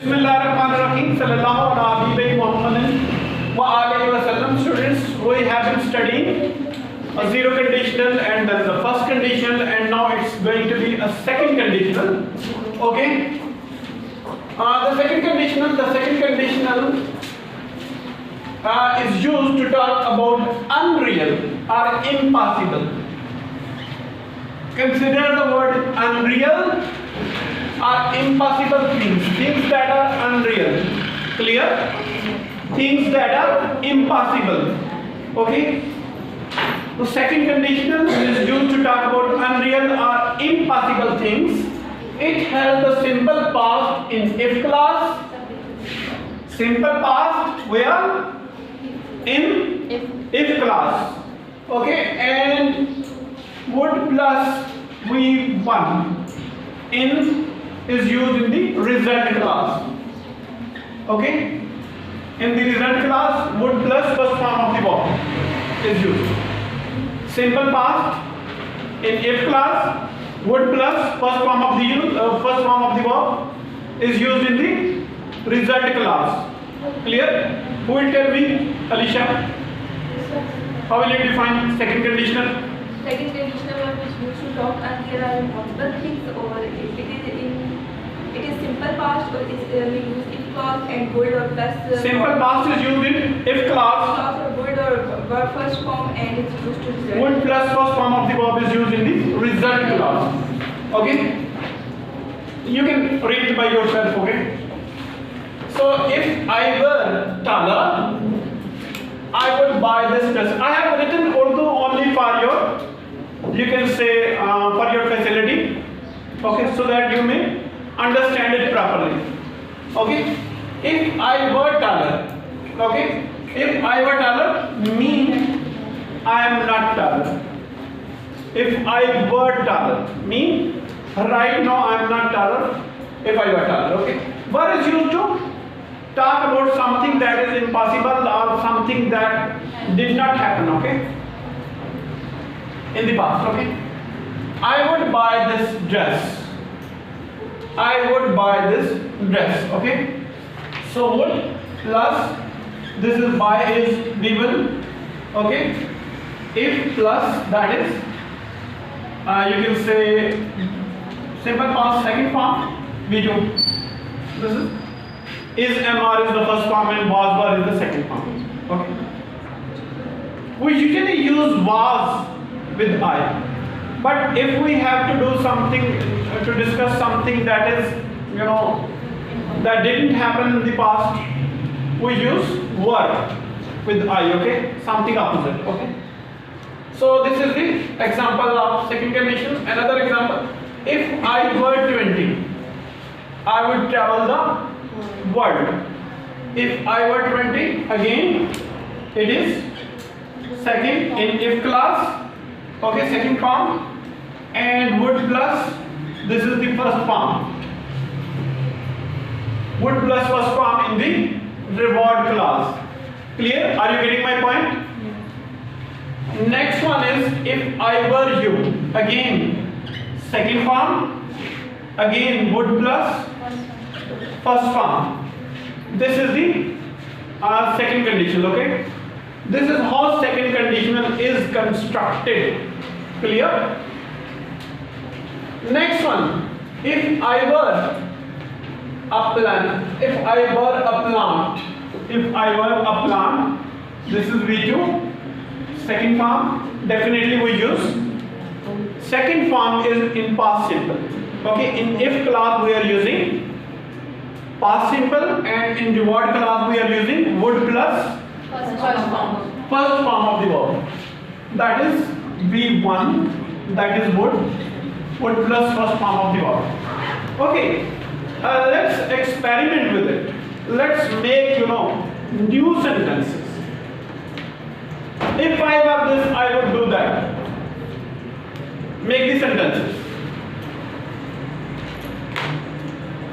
Bismillahirrahmanirrahim. Sallallahu alaihi Muhammadin wa alihi wa sallam. Students, we have been studying a zero conditional and then the first conditional, and now it's going to be a second conditional. Okay. The second conditional is used to talk about unreal or impossible. Consider the word unreal or impossible things that are unreal. Clear? Things that are impossible. Okay? The second conditional is used to talk about unreal or impossible things. It has the simple past in if clause. Simple past where? In if clause. Okay, and would plus V1 in is used in the result clause. Okay, in the result clause, would plus first form of the verb is used. Simple past in if clause, would plus first form of the verb is used in the result clause. Clear? Who will tell me? Alisha. How will you define second conditional? Second conditional verb is used to talk unreal or impossible things, or it is simple past, or we use if clause and would or plus. Simple past is used in if clause. Clause or would or verb first form, and it's used to result. Would plus first form of the verb is used in the result clause. Okay? You can read it by yourself. Okay? So if I were taller, I would buy this dress. I have written Urdu only for your, you can say for your facility. Okay, so that you may understand it properly. Okay, if I were taller, okay, if I were taller, mean I am not taller. If I were taller, mean right now I am not taller. If I were taller, okay. Were is used to talk about something that is impossible or something that did not happen. Okay, in the past. Okay, I would buy this dress. I would buy this dress. Okay, so would plus this is buy is we will. Okay, if plus that is you can say simple past second form we do. This is MR is the first form and was were is the second form. Okay, we usually use was with I. But if we have to do something, to discuss something that is, that didn't happen in the past, we use were with I, okay? Something opposite, okay? So this is the example of second condition. Another example, if I were 20, I would travel the world. If I were 20, again, it is second in if clause. Okay, second form, and would plus this is the first form. Would plus first form in the reward clause. Clear? Are you getting my point? Yes. Next one is if I were you. Again, second form. Again, would plus first form. This is the second condition. Okay. This is how second conditional is constructed. Clear? Next one, if I were a plant, if I were a plant, this is V2, second form, definitely we use. Second form is in past simple. Okay, in if clause we are using past simple, and in reward clause we are using would plus first form of the verb. That is V1, that is would plus first form of the verb. Okay, let's experiment with it. Let's make new sentences. If I were this, I would do that. Make the sentences.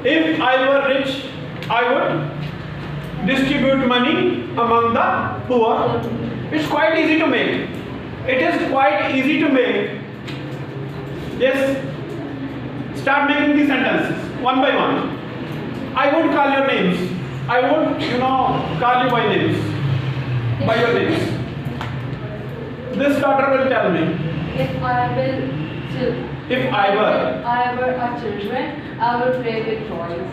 If I were rich, I would distribute money among the poor. It's quite easy to make. It is quite easy to make. Yes. Start making the sentences one by one. I won't call your names. I won't, call you by names, by your names. This daughter will tell me. If I were a children, I would play with toys.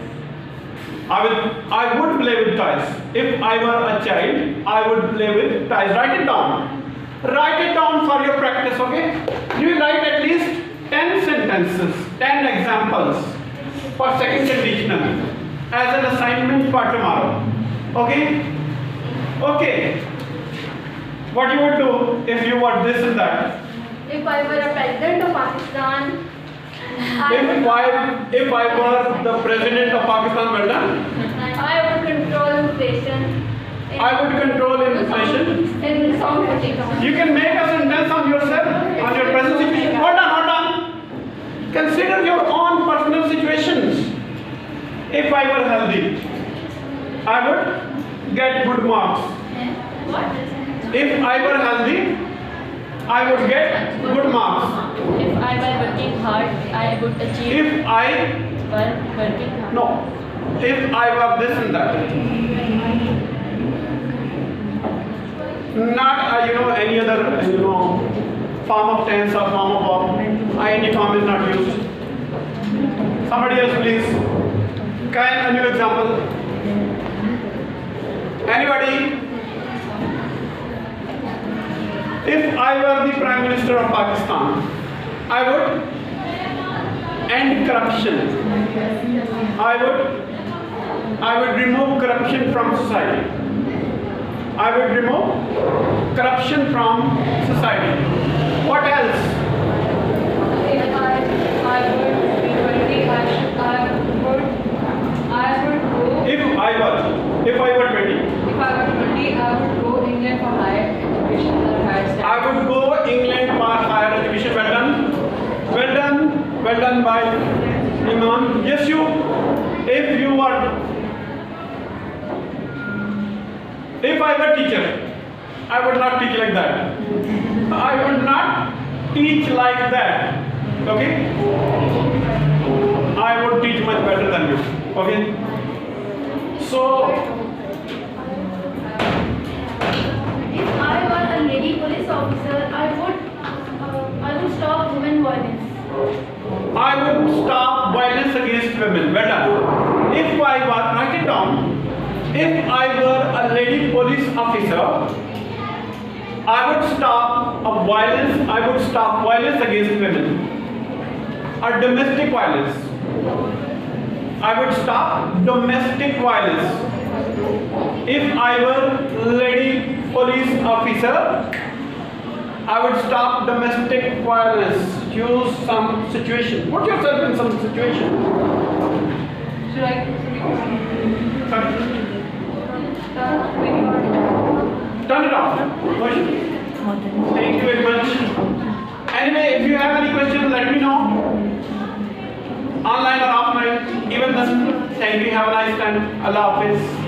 I would play with toys. If I were a child, I would play with toys. Write it down. Write it down for your practice, okay? You will write at least 10 sentences, 10 examples for second conditional as an assignment for tomorrow. Okay? Okay. What you would do if you were this and that? If I were a president of Pakistan, If I were the president of Pakistan, well done. I would control inflation. I would control inflation. In song You can make a sentence on yourself, on your present situation. What done? Consider your own personal situations. If I were healthy, I would get good marks. What? If I were healthy, I would get good marks. If I were working hard, I would achieve. If I were working hard. no, if I were this and that. Not any other form of tense or form of verb. Ing form is not used. Somebody else, please. Can a new example? Anybody? If I were the Prime Minister of Pakistan, I would end corruption. I would remove corruption from society. I would remove corruption from society. What else? If I would be 20, I would go. If I were 20. If I were 20, I would go England for higher education or higher studies. I would go England for higher education. Well done. Well done. Well done by Imam. Yes, you. If I were teacher, I would not teach like that. I would not teach like that. Okay? I would teach much better than you. Okay? So, if I were a lady police officer, I would stop women violence. I would stop violence against women. Well done. If I were, write it down. If I were a lady police officer, I would stop violence against women. Or domestic violence. I would stop domestic violence. If I were lady police officer, I would stop domestic violence. Use some situation. Put yourself in some situation. Should I? Sorry. Turn it off. Thank you very much. Anyway, if you have any questions, let me know. Online or offline. Even then, thank you. Have a nice time. Allah Hafiz.